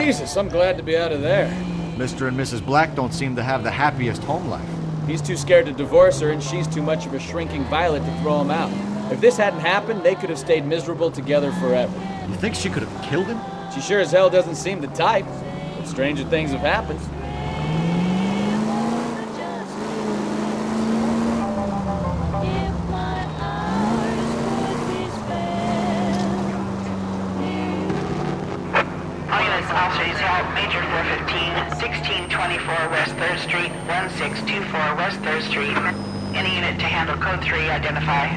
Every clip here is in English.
Jesus, I'm glad to be out of there. Mr. and Mrs. Black don't seem to have the happiest home life. He's too scared to divorce her, and she's too much of a shrinking violet to throw him out. If this hadn't happened, they could have stayed miserable together forever. You think she could have killed him? She sure as hell doesn't seem the type, but stranger things have happened. Officers help Major 415, 1624 West 3rd Street, 1624 West 3rd Street. Any unit to handle code 3, identify.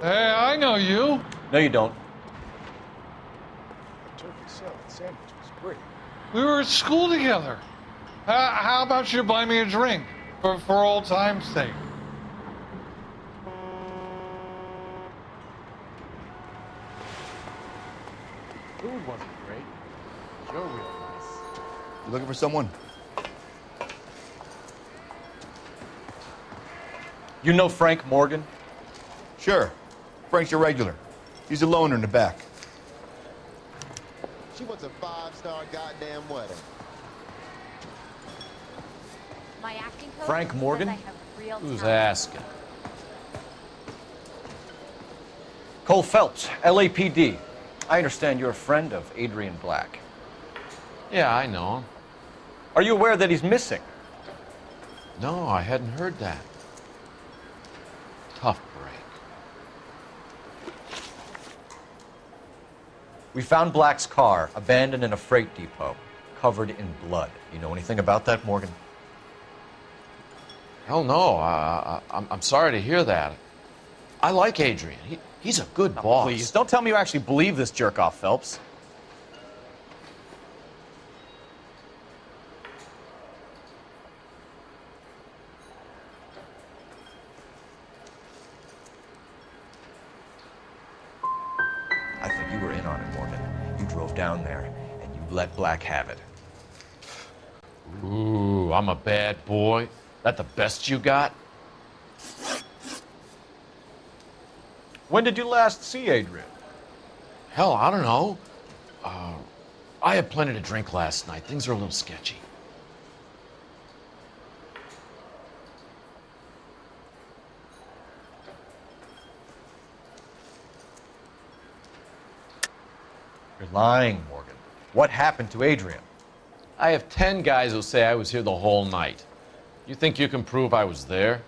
Hey, I know you. No, you don't. Turkey salad sandwich was great. We were at school together. How about you buy me a drink for old time's sake? Food wasn't great. Joe real nice. You looking for someone? You know Frank Morgan? Sure. Frank's your regular. He's a loner in the back. She wants a 5-star goddamn wedding. My acting coach Frank says Morgan? I have real Who's talent. asking? Cole Phelps, LAPD. I understand you're a friend of Adrian Black. Yeah, I know him. Are you aware that he's missing? No, I hadn't heard that. Tough break. We found Black's car abandoned in a freight depot, covered in blood. You know anything about that, Morgan? Hell no. I'm sorry to hear that. I like Adrian. He's a good boss. Please, don't tell me you actually believe this jerk-off, Phelps. I think you were in on it, Morgan. You drove down there, and you let Black have it. Ooh, I'm a bad boy. That the best you got? When did you last see Adrian? Hell, I don't know. I had plenty to drink last night. Things are a little sketchy. You're lying, Morgan. What happened to Adrian? I have 10 guys who'll say I was here the whole night. You think you can prove I was there?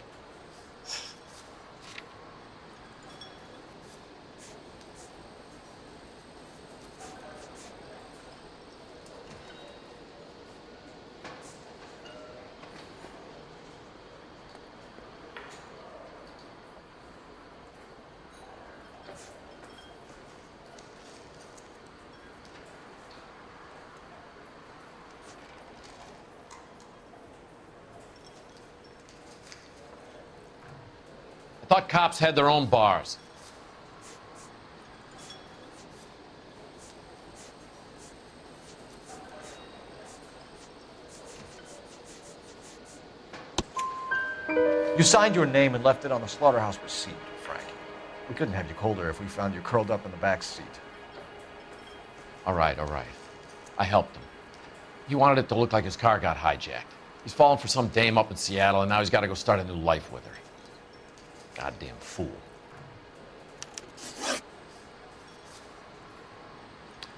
I thought cops had their own bars. You signed your name and left it on the slaughterhouse receipt, Frank. We couldn't have you colder if we found you curled up in the back seat. All right. I helped him. He wanted it to look like his car got hijacked. He's fallen for some dame up in Seattle, and now he's got to go start a new life with her. Goddamn fool.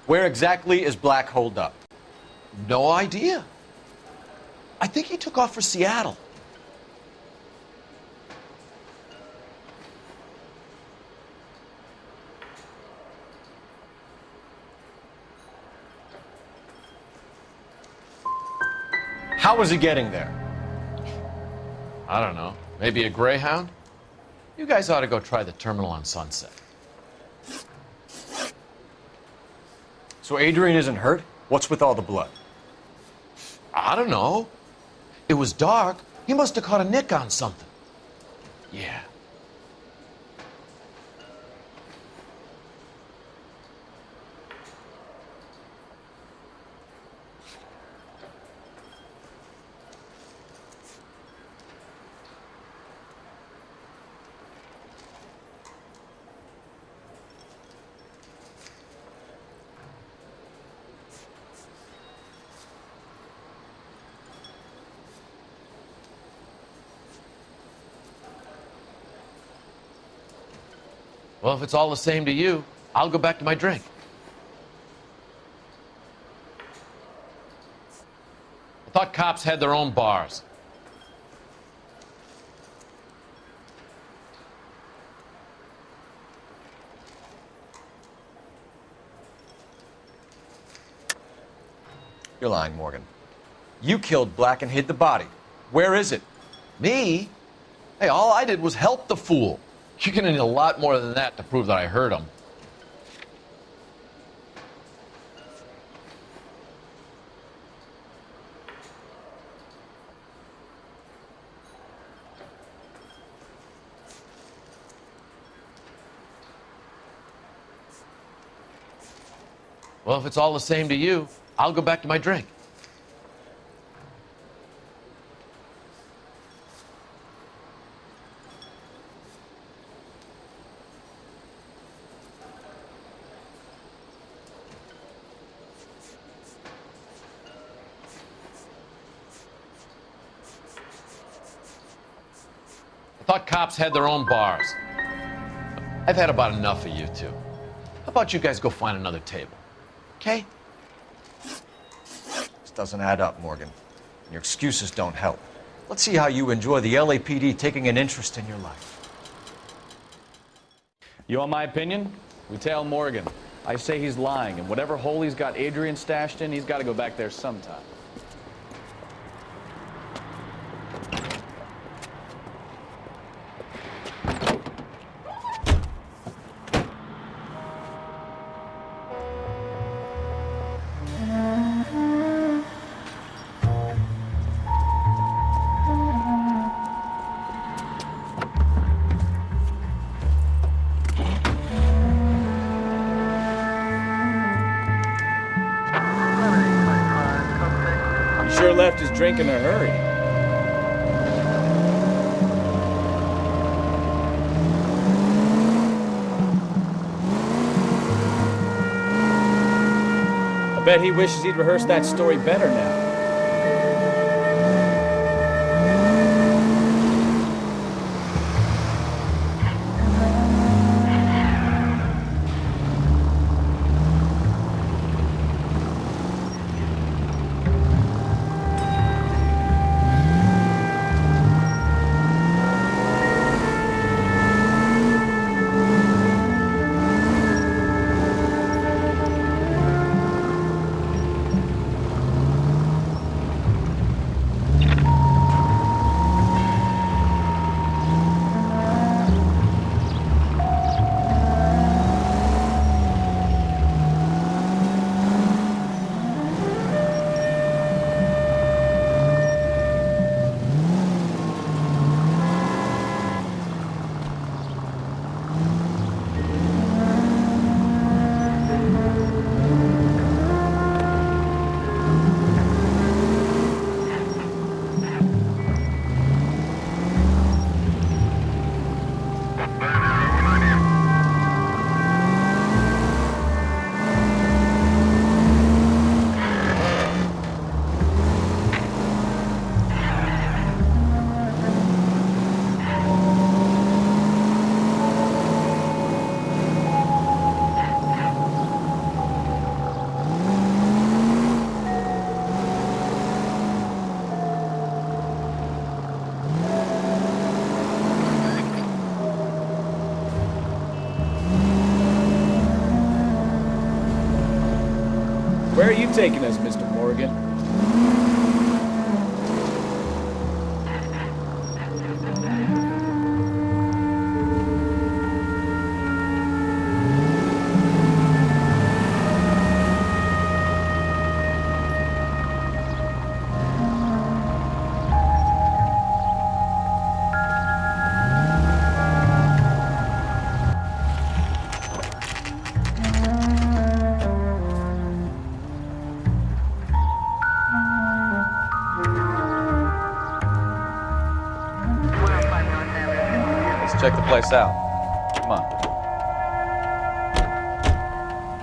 Where exactly is Black holed up? No idea. I think he took off for Seattle. How was he getting there? I don't know. Maybe a Greyhound? You guys ought to go try the terminal on Sunset. So Adrian isn't hurt? What's with all the blood? I don't know. It was dark. He must have caught a nick on something. Yeah. Well, if it's all the same to you, I'll go back to my drink. I thought cops had their own bars. You're lying, Morgan. You killed Black and hid the body. Where is it? Me? Hey, all I did was help the fool. You're gonna need a lot more than that to prove that I hurt him. Well, if it's all the same to you, I'll go back to my drink. I thought cops had their own bars. I've had about enough of you two. How about you guys go find another table? Okay? This doesn't add up, Morgan. Your excuses don't help. Let's see how you enjoy the LAPD taking an interest in your life. You want my opinion? We tail Morgan. I say he's lying, and whatever hole he's got Adrian stashed in, he's got to go back there sometime. Sure left his drink in a hurry. I bet he wishes he'd rehearsed that story better now. taking us, Mr. Morgan? Check the place out. Come on.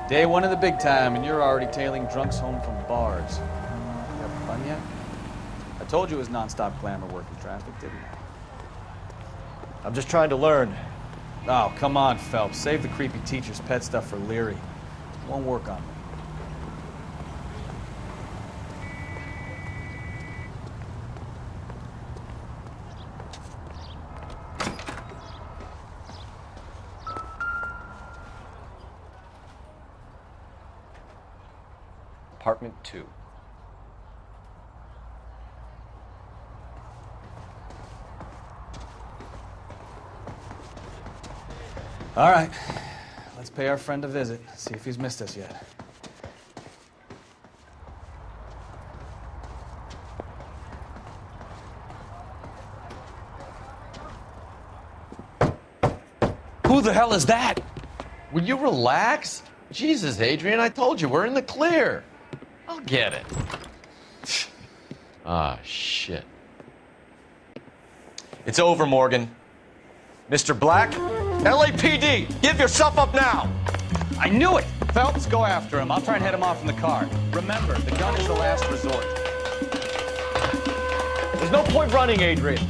Day one of the big time, and you're already tailing drunks home from bars. You having fun yet? I told you it was non-stop glamour working traffic, didn't I? I'm just trying to learn. Oh, come on, Phelps. Save the creepy teacher's pet stuff for Leary. It won't work on me. Apartment 2. All right. Let's pay our friend a visit, see if he's missed us yet. Who the hell is that? Will you relax? Jesus, Adrian, I told you, we're in the clear. I'll get it. Ah, shit. It's over, Morgan. Mr. Black, LAPD, give yourself up now! I knew it! Phelps, go after him. I'll try and head him off in the car. Remember, the gun is the last resort. There's no point running, Adrian.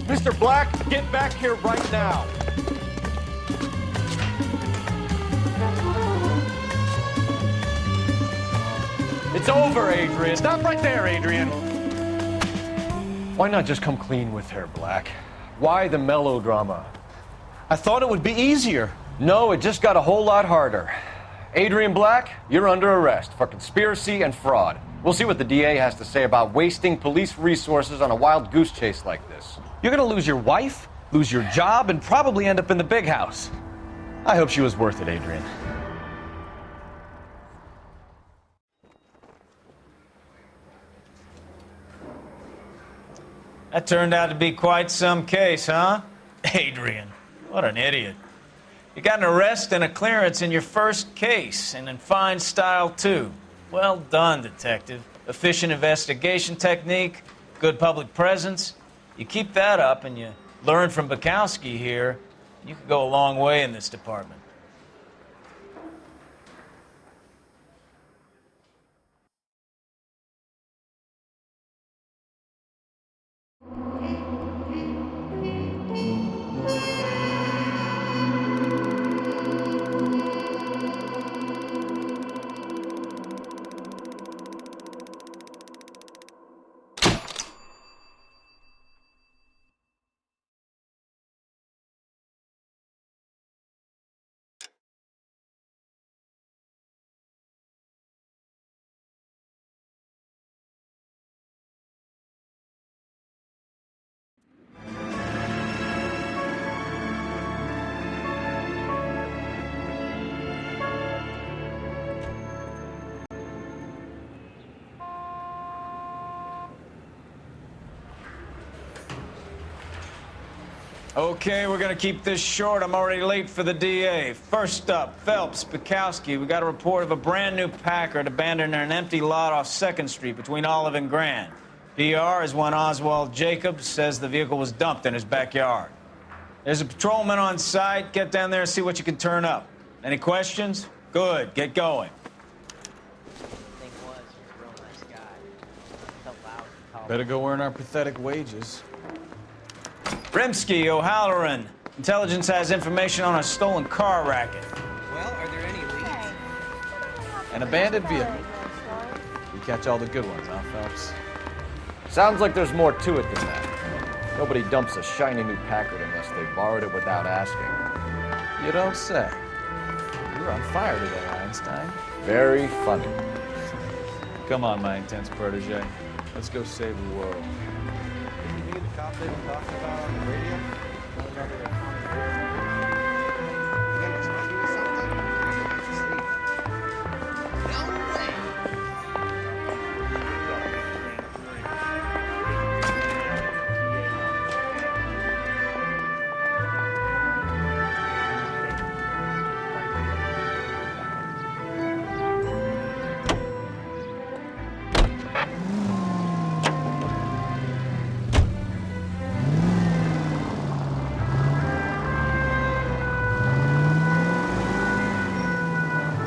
Mr. Black, get back here right now. It's over, Adrian. Stop right there, Adrian. Why not just come clean with her, Black? Why the melodrama? I thought it would be easier. No, it just got a whole lot harder. Adrian Black, you're under arrest for conspiracy and fraud. We'll see what the DA has to say about wasting police resources on a wild goose chase like this. You're gonna lose your wife, lose your job, and probably end up in the big house. I hope she was worth it, Adrian. That turned out to be quite some case, huh? Adrian, what an idiot. You got an arrest and a clearance in your first case, and in fine style, too. Well done, detective. Efficient investigation technique, good public presence. You keep that up and you learn from Bukowski here, you could go a long way in this department. Okay, we're gonna keep this short. I'm already late for the DA. First up, Phelps, Bukowski. We got a report of a brand new Packard abandoned in an empty lot off 2nd Street between Olive and Grand. PR is one Oswald Jacobs says the vehicle was dumped in his backyard. There's a patrolman on site. Get down there and see what you can turn up. Any questions? Good, get going. Better go earn our pathetic wages. Rimsky, O'Halloran. Intelligence has information on a stolen car racket. Well, are there any leads? An abandoned vehicle. We catch all the good ones, huh, Phelps? Sounds like there's more to it than that. Nobody dumps a shiny new Packard unless they borrowed it without asking. You don't say. You're on fire today, Einstein. Very funny. Come on, my intense protege. Let's go save the world. Didn't you the cop they were talking about on the radio? Another atomic radio? You gonna tell me something? Sleep. No way!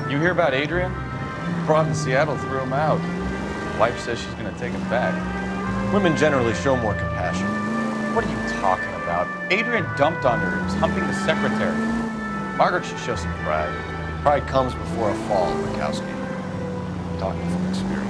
You hear about Adrian? Brought in Seattle threw him out. Wife says she's gonna take him back. Women generally show more compassion. What are you talking about? Adrian dumped on her. He was humping the secretary. Margaret should show some pride. Pride comes before a fall, Bukowski. I'm talking from experience.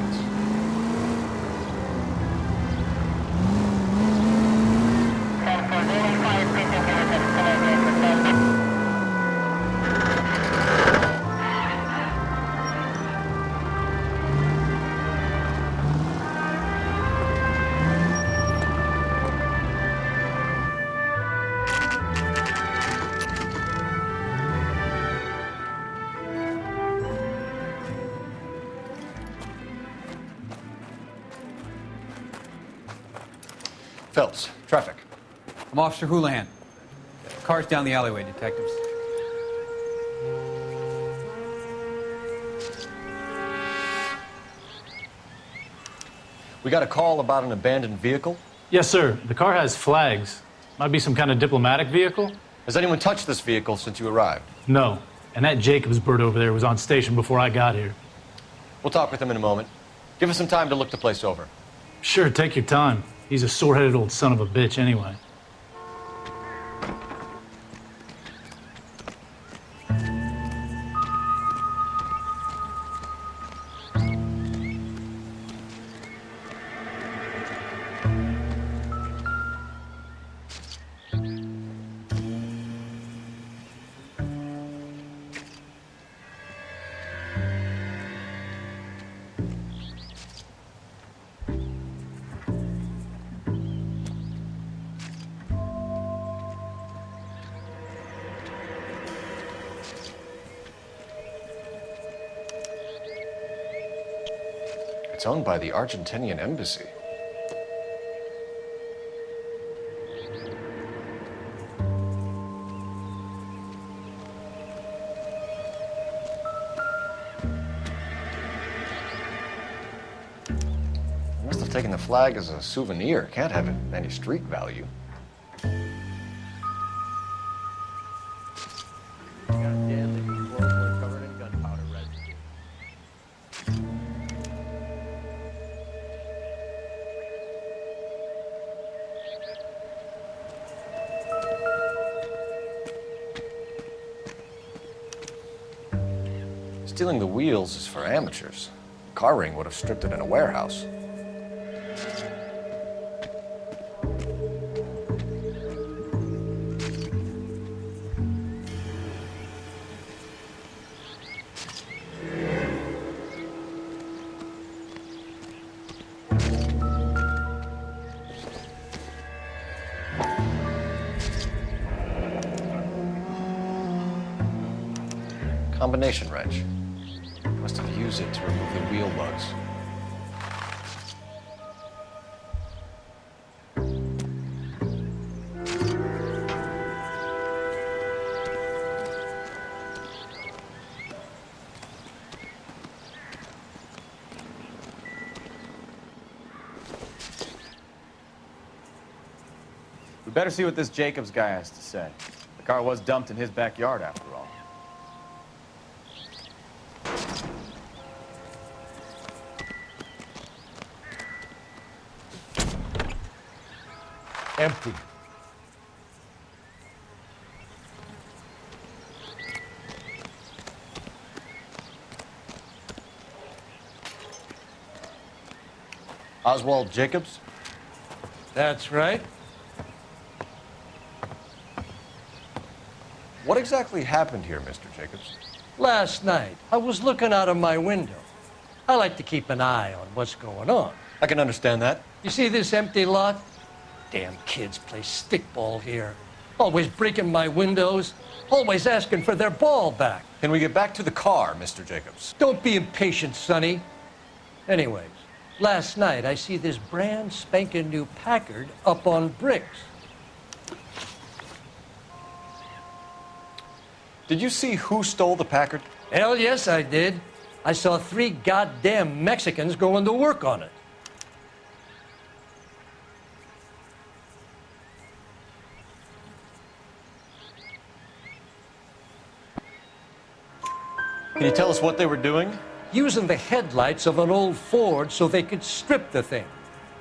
Phelps, traffic. I'm Officer Houlihan. Car's down the alleyway, detectives. We got a call about an abandoned vehicle. Yes, sir. The car has flags. Might be some kind of diplomatic vehicle. Has anyone touched this vehicle since you arrived? No. And that Jacobs bird over there was on station before I got here. We'll talk with him in a moment. Give us some time to look the place over. Sure, take your time. He's a sore-headed old son of a bitch anyway. It's owned by the Argentinian embassy. They must have taken the flag as a souvenir. Can't have any street value. Stealing the wheels is for amateurs. Car ring would have stripped it in a warehouse. Combination wrench. Must have used it to remove the wheel lugs. We better see what this Jacobs guy has to say. The car was dumped in his backyard, after all. Empty. Oswald Jacobs? That's right. exactly happened here, Mr. Jacobs? Last night, I was looking out of my window. I like to keep an eye on what's going on. I can understand that. You see this empty lot? Damn kids play stickball here. Always breaking my windows, always asking for their ball back. Can we get back to the car, Mr. Jacobs? Don't be impatient, Sonny. Anyways, last night I see this brand spanking new Packard up on bricks. Did you see who stole the Packard? Hell yes, I did. I saw 3 goddamn Mexicans going to work on it. Can you tell us what they were doing? Using the headlights of an old Ford so they could strip the thing.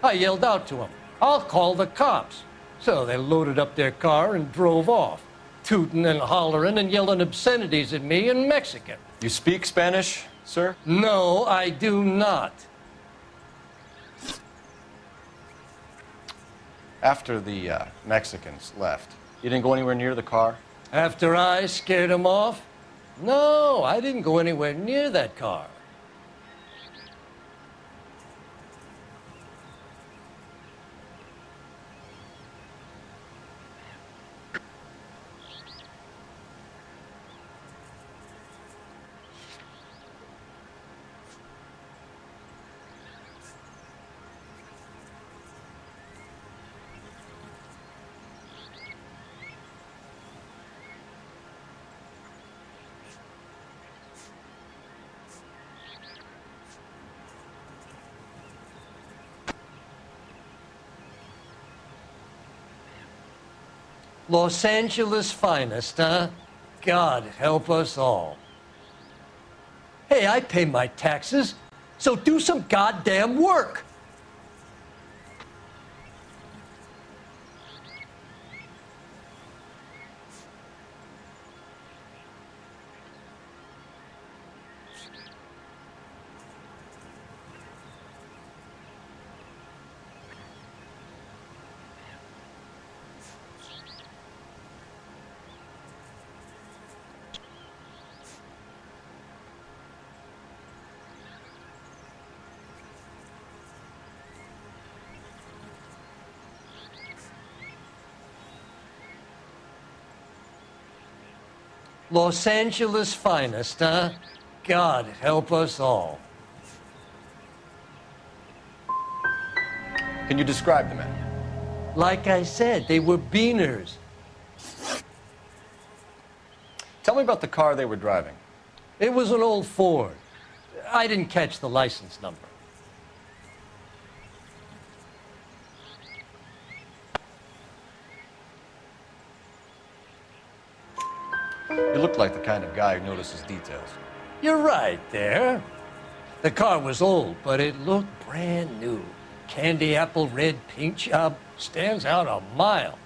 I yelled out to them, "I'll call the cops." So they loaded up their car and drove off, tooting and hollering and yelling obscenities at me in Mexican. You speak Spanish, sir? No, I do not. After the Mexicans left, you didn't go anywhere near the car? After I scared them off? No, I didn't go anywhere near that car. Los Angeles finest, huh? God help us all. Hey, I pay my taxes, so do some goddamn work. Los Angeles finest, huh? God help us all. Can you describe the men? Like I said, they were beaners. Tell me about the car they were driving. It was an old Ford. I didn't catch the license number. You look like the kind of guy who notices details. You're right there. The car was old, but it looked brand new. Candy apple red paint job stands out a mile.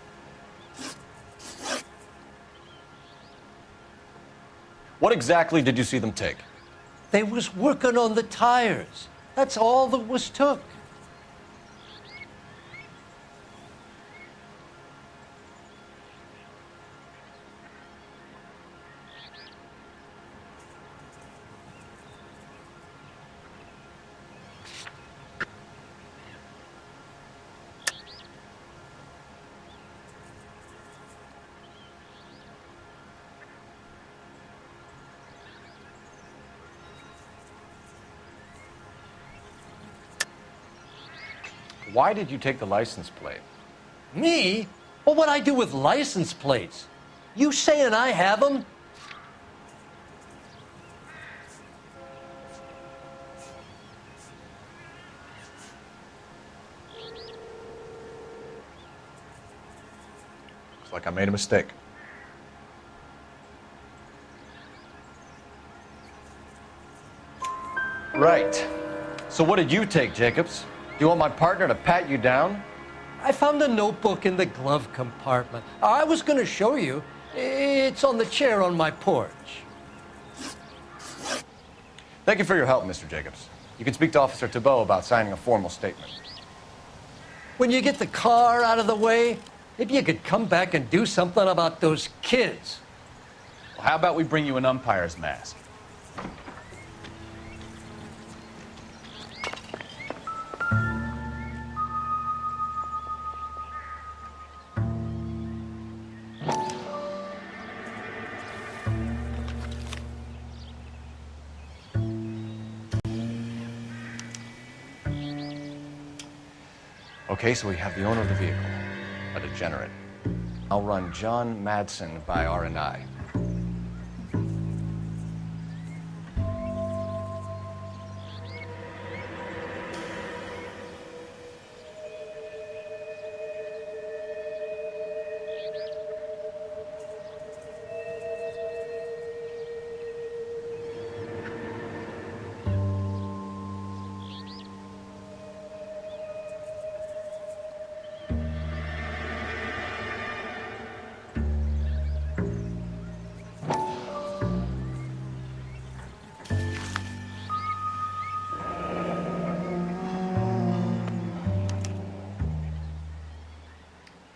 What exactly did you see them take? They was working on the tires. That's all that was took. Why did you take the license plate? Me? Well, what'd I do with license plates? You saying I have them? Looks like I made a mistake. Right. So what did you take, Jacobs? Do you want my partner to pat you down? I found a notebook in the glove compartment. I was going to show you. It's on the chair on my porch. Thank you for your help, Mr. Jacobs. You can speak to Officer Thibault about signing a formal statement. When you get the car out of the way, maybe you could come back and do something about those kids. Well, how about we bring you an umpire's mask? Okay, so we have the owner of the vehicle, a degenerate. I'll run John Madsen by R&I.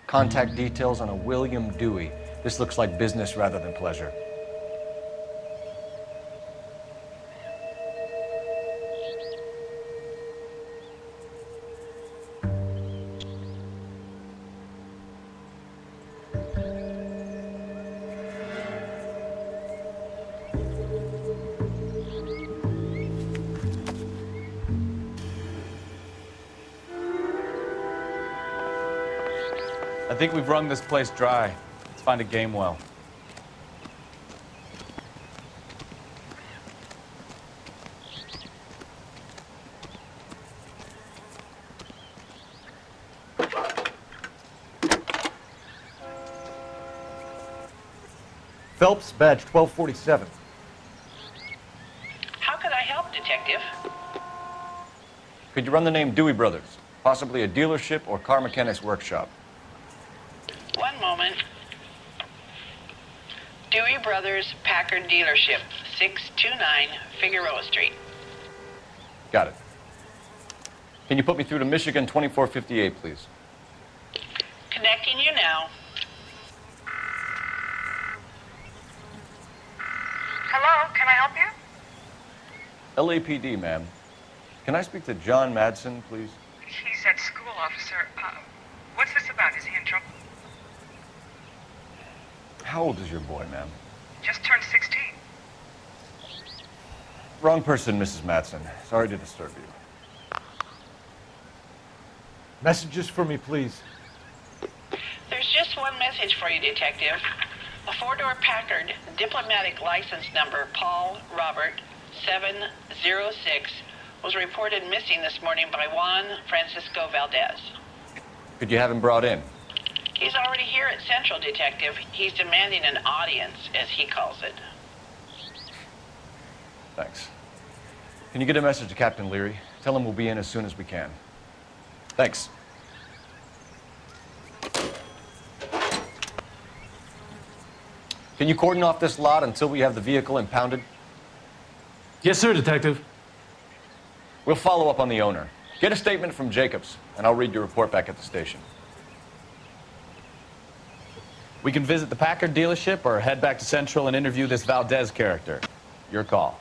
Contact details on a William Dewey. This looks like business rather than pleasure. I think we've wrung this place dry. Let's find a game well. Phelps, badge 1247. How could I help, Detective? Could you run the name Dewey Brothers? Possibly a dealership or car mechanics workshop. One moment. Dewey Brothers Packard Dealership, 629 Figueroa Street. Got it. Can you put me through to Michigan 2458, please? Connecting you now. Hello, can I help you? LAPD, ma'am. Can I speak to John Madsen, please? He's at school, officer. What's this about? Is he in trouble? How old is your boy, ma'am? Just turned 16. Wrong person, Mrs. Madsen. Sorry to disturb you. Messages for me, please. There's just one message for you, Detective. A four-door Packard, diplomatic license number Paul Robert 706, was reported missing this morning by Juan Francisco Valdez. Could you have him brought in? He's already here at Central, Detective. He's demanding an audience, as he calls it. Thanks. Can you get a message to Captain Leary? Tell him we'll be in as soon as we can. Thanks. Can you cordon off this lot until we have the vehicle impounded? Yes, sir, Detective. We'll follow up on the owner. Get a statement from Jacobs, and I'll read your report back at the station. We can visit the Packard dealership or head back to Central and interview this Valdez character. Your call.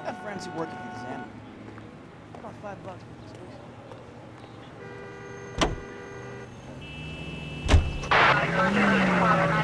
I have friends who work at the exam. About $5 for this.